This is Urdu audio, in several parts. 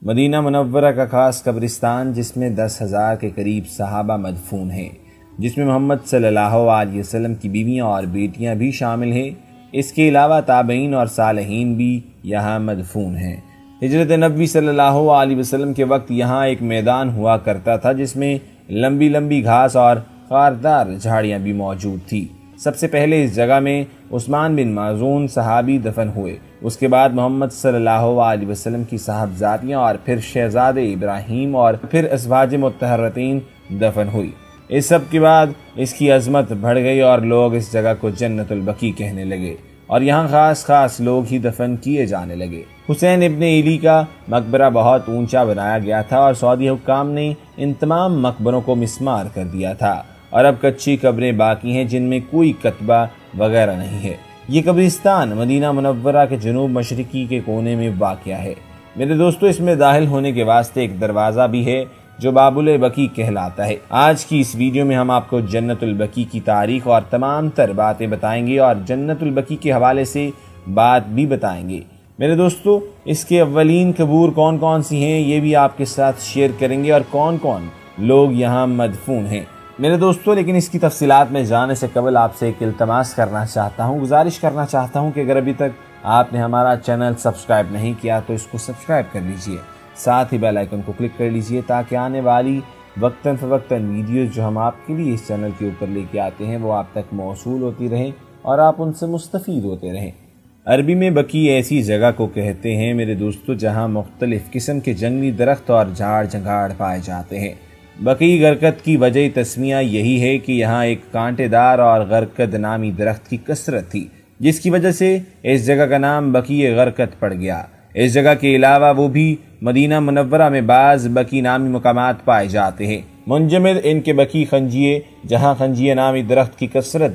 مدینہ منورہ کا خاص قبرستان جس میں 10,000 کے قریب صحابہ مدفون ہیں، جس میں محمد صلی اللہ علیہ وسلم کی بیویاں اور بیٹیاں بھی شامل ہیں۔ اس کے علاوہ تابعین اور صالحین بھی یہاں مدفون ہیں۔ ہجرت نبوی صلی اللہ علیہ وسلم کے وقت یہاں ایک میدان ہوا کرتا تھا جس میں لمبی لمبی گھاس اور خاردار جھاڑیاں بھی موجود تھی۔ سب سے پہلے اس جگہ میں عثمان بن مازون صحابی دفن ہوئے، اس کے بعد محمد صلی اللہ علیہ وسلم کی صاحبزادیاں اور پھر شہزادے ابراہیم اور پھر ازواج مطہرتین دفن ہوئی۔ اس سب کے بعد اس کی عظمت بڑھ گئی اور لوگ اس جگہ کو جنت البقیع کہنے لگے اور یہاں خاص لوگ ہی دفن کیے جانے لگے۔ حسین ابن علی کا مقبرہ بہت اونچا بنایا گیا تھا اور سعودی حکام نے ان تمام مقبروں کو مسمار کر دیا تھا اور اب کچی قبریں باقی ہیں جن میں کوئی کتبہ وغیرہ نہیں ہے۔ یہ قبرستان مدینہ منورہ کے جنوب مشرقی کے کونے میں واقع ہے۔ میرے دوستو، اس میں داخل ہونے کے واسطے ایک دروازہ بھی ہے جو باب البقیع کہلاتا ہے۔ آج کی اس ویڈیو میں ہم آپ کو جنت البقیع کی تاریخ اور تمام تر باتیں بتائیں گے اور جنت البقیع کے حوالے سے بات بھی بتائیں گے۔ میرے دوستو، اس کے اولین قبور کون کون سی ہیں یہ بھی آپ کے ساتھ شیئر کریں گے اور کون کون لوگ یہاں مدفون ہیں۔ میرے دوستو، لیکن اس کی تفصیلات میں جانے سے قبل آپ سے ایک التماس کرنا چاہتا ہوں، گزارش کرنا چاہتا ہوں کہ اگر ابھی تک آپ نے ہمارا چینل سبسکرائب نہیں کیا تو اس کو سبسکرائب کر لیجئے، ساتھ ہی بیل آئیکن کو کلک کر لیجئے تاکہ آنے والی وقتاً فوقتاً ویڈیوز جو ہم آپ کے لیے اس چینل کے اوپر لے کے آتے ہیں وہ آپ تک موصول ہوتی رہیں اور آپ ان سے مستفید ہوتے رہیں۔ عربی میں بقیع ایسی جگہ کو کہتے ہیں میرے دوستو جہاں مختلف قسم کے جنگلی درخت اور جھاڑ جھنگاڑ پائے جاتے ہیں۔ بقیع غرقد کی وجہ تسمیہ یہی ہے کہ یہاں ایک کانٹے دار اور غرقد نامی درخت کی کثرت تھی، جس کی وجہ سے اس جگہ کا نام بقیع غرقد پڑ گیا۔ اس جگہ کے علاوہ وہ بھی مدینہ منورہ میں بعض بقیع نامی مقامات پائے جاتے ہیں۔ منجمد ان کے بقیع خنجیہ جہاں خنجیہ نامی درخت کی کثرت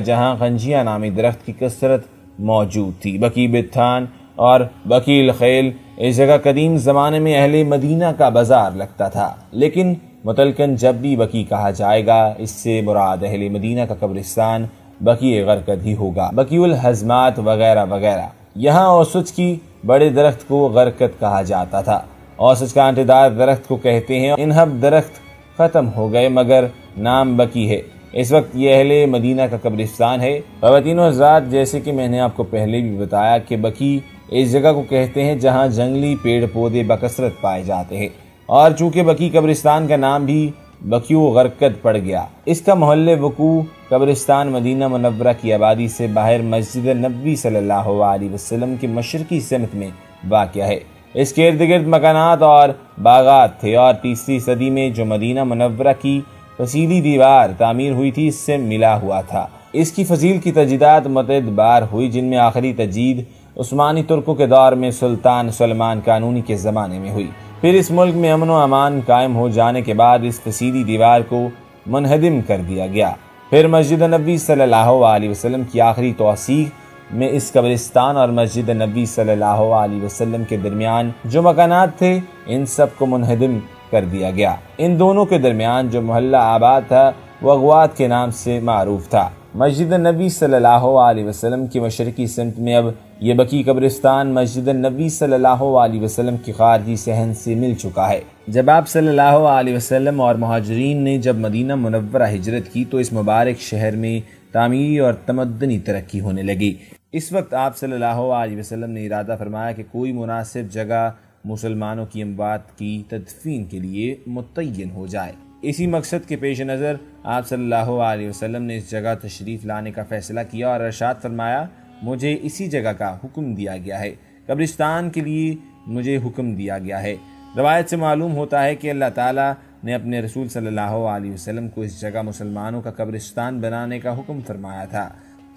جہاں خنجیہ نامی درخت کی کثرت موجود تھی۔ بقیع بتھان اور بقیع الخیل، اس جگہ قدیم زمانے میں اہل مدینہ کا بازار لگتا تھا، لیکن متلقن جب بھی بقیع کہا جائے گا اس سے مراد اہل مدینہ کا قبرستان بقیع غرقد ہی ہوگا۔ بقیع الحزمات وغیرہ وغیرہ۔ یہاں اوسط کی بڑے درخت کو غرقد کہا جاتا تھا۔ اوسط کانٹے دار درخت کو کہتے ہیں۔ انہب درخت ختم ہو گئے مگر نام بقیع ہے۔ اس وقت یہ اہل مدینہ کا قبرستان ہے۔ خواتین و حضرات، جیسے کہ میں نے آپ کو پہلے بھی بتایا کہ بقیع اس جگہ کو کہتے ہیں جہاں جنگلی پیڑ پودے بکثرت پائے جاتے ہیں، اور چونکہ بقیع قبرستان کا نام بھی بقیع غرقد پڑ گیا، اس کا محل وقوع قبرستان مدینہ منورہ کی آبادی سے باہر مسجد نبوی صلی اللہ علیہ وسلم کے مشرقی سمت میں واقع ہے۔ اس کے ارد گرد مکانات اور باغات تھے اور 3 صدی میں جو مدینہ منورہ کی فصیلی دیوار تعمیر ہوئی تھی اس سے ملا ہوا تھا۔ اس کی فضیل کی تجدیدات متعدد بار ہوئی، جن میں آخری تجدید عثمانی ترکوں کے دور میں سلطان سلمان قانونی کے زمانے میں ہوئی۔ پھر اس ملک میں امن و امان قائم ہو جانے کے بعد اس فصیلی دیوار کو منہدم کر دیا گیا۔ پھر مسجد نبوی صلی اللہ علیہ وسلم کی آخری توسیع میں اس قبرستان اور مسجد نبوی صلی اللہ علیہ وسلم کے درمیان جو مکانات تھے ان سب کو منہدم کر دیا گیا۔ ان دونوں کے درمیان جو محلہ آباد تھا وہ اغوات کے نام سے معروف تھا۔ مسجد نبوی صلی اللہ علیہ وسلم کی مشرقی سمت میں اب یہ بقیع قبرستان مسجد نبوی صلی اللہ علیہ وسلم کی خارجی صحن سے مل چکا ہے۔ جب آپ صلی اللہ علیہ وسلم اور مہاجرین نے جب مدینہ منورہ ہجرت کی تو اس مبارک شہر میں تعمیری اور تمدنی ترقی ہونے لگی۔ اس وقت آپ صلی اللہ علیہ وسلم نے ارادہ فرمایا کہ کوئی مناسب جگہ مسلمانوں کی اموات کی تدفین کے لیے متعین ہو جائے۔ اسی مقصد کے پیش نظر آپ صلی اللہ علیہ وسلم نے اس جگہ تشریف لانے کا فیصلہ کیا اور ارشاد فرمایا، مجھے اسی جگہ کا حکم دیا گیا ہے، قبرستان کے لیے مجھے حکم دیا گیا ہے۔ روایت سے معلوم ہوتا ہے کہ اللہ تعالیٰ نے اپنے رسول صلی اللہ علیہ وسلم کو اس جگہ مسلمانوں کا قبرستان بنانے کا حکم فرمایا تھا۔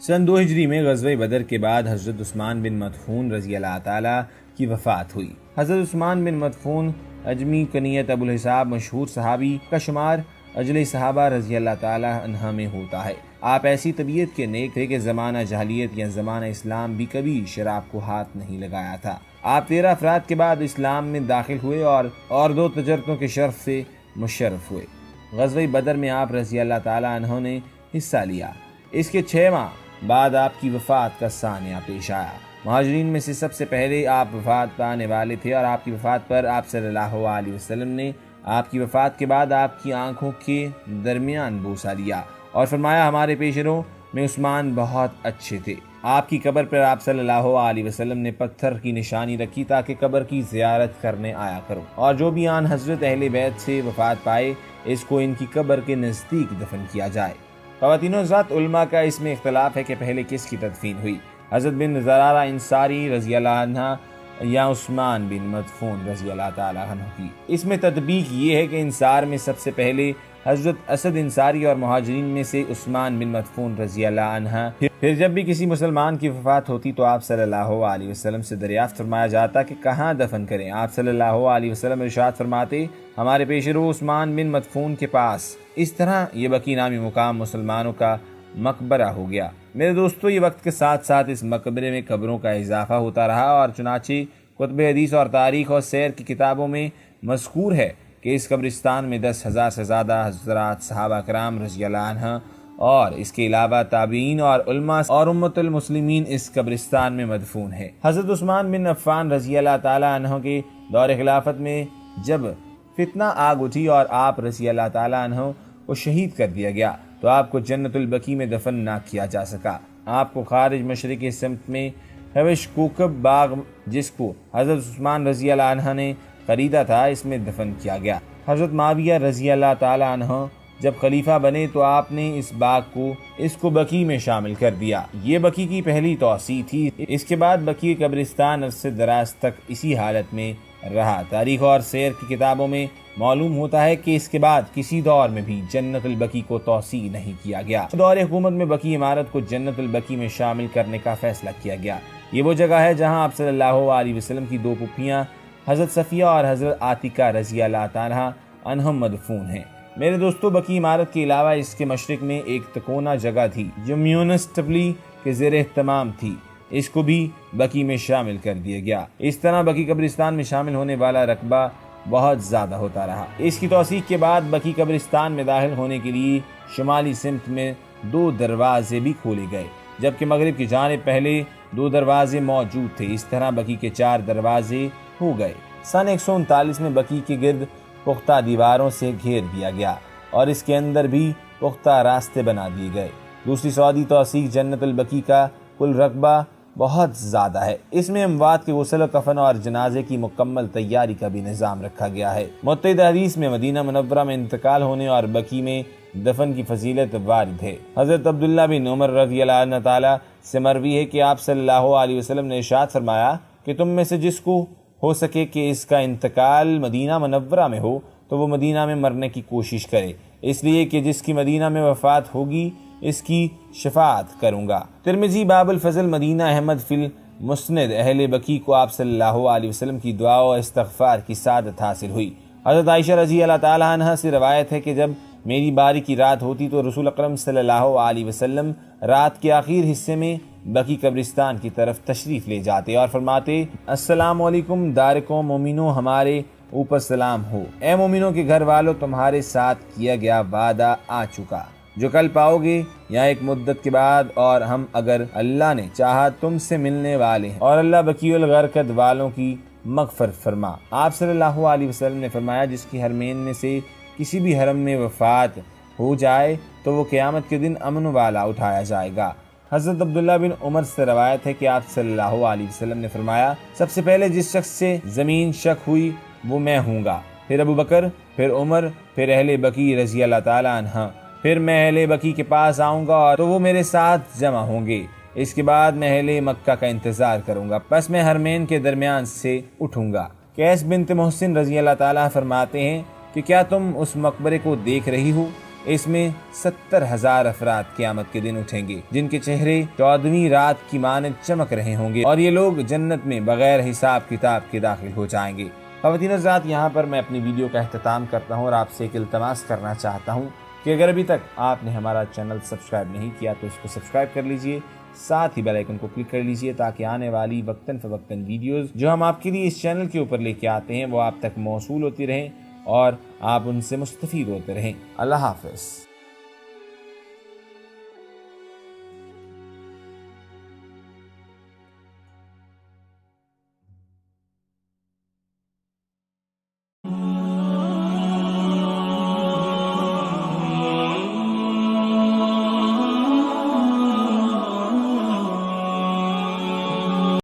سن 2 ہجری میں غزوہ بدر کے بعد حضرت عثمان بن مدفون رضی اللہ تعالیٰ کی وفات ہوئی۔ حضرت عثمان بن مدفون اجمی کنیت ابو الحساب مشہور صحابی کا شمار اجل صحابہ رضی اللہ تعالیٰ عنہ میں ہوتا ہے۔ آپ ایسی طبیعت کے نیک تھے کہ زمانہ جاہلیت یا زمانہ اسلام بھی کبھی شراب کو ہاتھ نہیں لگایا تھا۔ آپ 13 افراد کے بعد اسلام میں داخل ہوئے اور 2 تجربوں کے شرف سے مشرف ہوئے۔ غزوہ بدر میں آپ رضی اللہ تعالیٰ عنہ نے حصہ لیا۔ اس کے 6 ماہ بعد آپ کی وفات کا سانحہ پیش آیا۔ مہاجرین میں سے سب سے پہلے آپ وفات پانے والے تھے، اور آپ کی وفات پر آپ صلی اللہ علیہ وسلم نے آپ کی وفات کے بعد آپ کی آنکھوں کے درمیان بوسہ لیا اور فرمایا ہمارے پیش رو میں عثمان بہت اچھے تھے۔ آپ کی قبر پر آپ صلی اللہ علیہ وسلم نے پتھر کی نشانی رکھی تاکہ قبر کی زیارت کرنے آیا کرو، اور جو بھی آن حضرت اہل بیت سے وفات پائے اس کو ان کی قبر کے نزدیک دفن کیا جائے۔ خواتین و حضرات، علماء کا اس میں اختلاف ہے کہ پہلے کس کی تدفین ہوئی، حضرت بن زرارہ انصاری رضی اللہ عنہ یا عثمان بن مدفون رضی اللہ تعالی عنہ کی۔ اس میں تطبیق یہ ہے کہ انصار میں سب سے پہلے حضرت اسد انصاری اور مہاجرین میں سے عثمان بن مدفون رضی اللہ عنہ۔ پھر جب بھی کسی مسلمان کی وفات ہوتی تو آپ صلی اللہ علیہ وسلم سے دریافت فرمایا جاتا کہ کہاں دفن کریں۔ آپ صلی اللہ علیہ وسلم ارشاد فرماتے ہمارے پیش رو عثمان بن مدفون کے پاس۔ اس طرح یہ بقیع نامی مقام مسلمانوں کا مقبرہ ہو گیا۔ میرے دوستو، یہ وقت کے ساتھ ساتھ اس مقبرے میں قبروں کا اضافہ ہوتا رہا، اور چنانچہ کتب حدیث اور تاریخ اور سیر کی کتابوں میں مذکور ہے کہ اس قبرستان میں 10,000 سے زیادہ حضرات صحابہ کرام رضی اللہ عنہ اور اس کے علاوہ تابعین اور علماء اور امت المسلمین اس قبرستان میں مدفون ہے۔ حضرت عثمان بن عفان رضی اللہ تعالی عنہ کے دور خلافت میں جب فتنہ آگ اٹھی اور آپ رضی اللہ تعالی عنہ کو شہید کر دیا گیا تو آپ کو جنت البقیع میں دفن نہ کیا جا سکا۔ آپ کو خارج مشرقی سمت میں حوش کوکب باغ، جس کو حضرت عثمان رضی اللہ عنہ نے خریدا تھا، اس میں دفن کیا گیا۔ حضرت معاویہ رضی اللہ تعالی عنہ جب خلیفہ بنے تو آپ نے اس باغ کو بقیع میں شامل کر دیا۔ یہ بقیع کی پہلی توسیع تھی۔ اس کے بعد بقیع قبرستان عرصے دراز تک اسی حالت میں رہا۔ تاریخ اور سیر کی کتابوں میں معلوم ہوتا ہے کہ اس کے بعد کسی دور میں بھی جنت البقیع کو توسیع نہیں کیا گیا۔ دور حکومت میں بقیع عمارت کو جنت البقیع میں شامل کرنے کا فیصلہ کیا گیا۔ یہ وہ جگہ ہے جہاں آپ صلی اللہ علیہ وسلم کی 2 پھوپھیاں حضرت صفیہ اور حضرت عاتکہ رضی اللہ تعالی عنہم مدفون ہیں۔ میرے دوستو، بقیع عمارت کے علاوہ اس کے مشرق میں ایک تکونا جگہ تھی جو میونسٹپلی کے زیر اہتمام تھی، اس کو بھی بقیع میں شامل کر دیا گیا۔ اس طرح بقیع قبرستان میں شامل ہونے والا رقبہ بہت زیادہ ہوتا رہا۔ اس کی توسیع کے بعد بقیع قبرستان میں داخل ہونے کے لیے شمالی سمت میں 2 دروازے بھی کھولے گئے، جبکہ مغرب کی جانب پہلے 2 دروازے موجود تھے۔ اس طرح بقیع کے 4 دروازے ہو گئے۔ سن 139 میں بقیع کے گرد پختہ دیواروں سے گھیر دیا گیا اور اس کے اندر بھی پختہ راستے بنا دیے گئے۔ دوسری سعودی توسیع جنت البقیع کا کل رقبہ بہت زیادہ ہے۔ اس میں اموات کے غسل و کفن اور جنازے کی مکمل تیاری کا بھی نظام رکھا گیا ہے۔ متحدہ حدیث میں مدینہ منورہ میں انتقال ہونے اور بقیع میں دفن کی فضیلت وارد ہے۔ حضرت عبداللہ بن عمر رضی اللہ عنہ تعالی سے مروی ہے کہ آپ صلی اللہ علیہ وسلم نے ارشاد فرمایا کہ تم میں سے جس کو ہو سکے کہ اس کا انتقال مدینہ منورہ میں ہو تو وہ مدینہ میں مرنے کی کوشش کرے، اس لیے کہ جس کی مدینہ میں وفات ہوگی اس کی شفاعت کروں گا۔ ترمذی باب الفضل مدینہ احمد فی المسند اہل بقیع کو آپ صلی اللہ علیہ وسلم کی دعا و استغفار کی سعادت حاصل ہوئی۔ حضرت عائشہ رضی اللہ تعالی عنہ سے روایت ہے کہ جب میری باری کی رات ہوتی تو رسول اکرم صلی اللہ علیہ وسلم رات کے آخر حصے میں بقیع قبرستان کی طرف تشریف لے جاتے اور فرماتے السلام علیکم دارکم مومنو، ہمارے اوپر سلام ہو، اے مومنوں کے گھر والوں، تمہارے ساتھ کیا گیا وعدہ آ چکا جو کل پاؤ گے یا ایک مدت کے بعد، اور ہم اگر اللہ نے چاہا تم سے ملنے والے ہیں، اور اللہ بقیع الغرقد والوں کی مغفرت فرما۔ آپ صلی اللہ علیہ وسلم نے فرمایا جس کی حرمین میں سے کسی بھی حرم میں وفات ہو جائے تو وہ قیامت کے دن امن والا اٹھایا جائے گا۔ حضرت عبداللہ بن عمر سے روایت ہے کہ آپ صلی اللہ علیہ وسلم نے فرمایا سب سے پہلے جس شخص سے زمین شک ہوئی وہ میں ہوں گا، پھر ابو بکر، پھر عمر، پھر اہل بقیع رضی اللہ تعالی عنہ، پھر میں اہل بقیع کے پاس آؤں گا تو وہ میرے ساتھ جمع ہوں گے، اس کے بعد میں اہل مکہ کا انتظار کروں گا، پس میں حرمین کے درمیان سے اٹھوں گا۔ قیس بنت محسن رضی اللہ تعالیٰ فرماتے ہیں کہ کیا تم اس مقبرے کو دیکھ رہی ہو؟ اس میں 70,000 افراد قیامت کے دن اٹھیں گے جن کے چہرے 14ویں رات کی مانند چمک رہے ہوں گے، اور یہ لوگ جنت میں بغیر حساب کتاب کے داخل ہو جائیں گے۔ خواتین حضرات، یہاں پر میں اپنی ویڈیو کا اختتام کرتا ہوں اور آپ سے ایک التماس کرنا چاہتا ہوں کہ اگر ابھی تک آپ نے ہمارا چینل سبسکرائب نہیں کیا تو اس کو سبسکرائب کر لیجئے، ساتھ ہی بیل آئیکن کو کلک کر لیجئے تاکہ آنے والی وقتاً فوقتاً ویڈیوز جو ہم آپ کے لیے اس چینل کے اوپر لے کے آتے ہیں وہ آپ تک موصول ہوتی رہیں اور آپ ان سے مستفید ہوتے رہیں۔ اللہ حافظ۔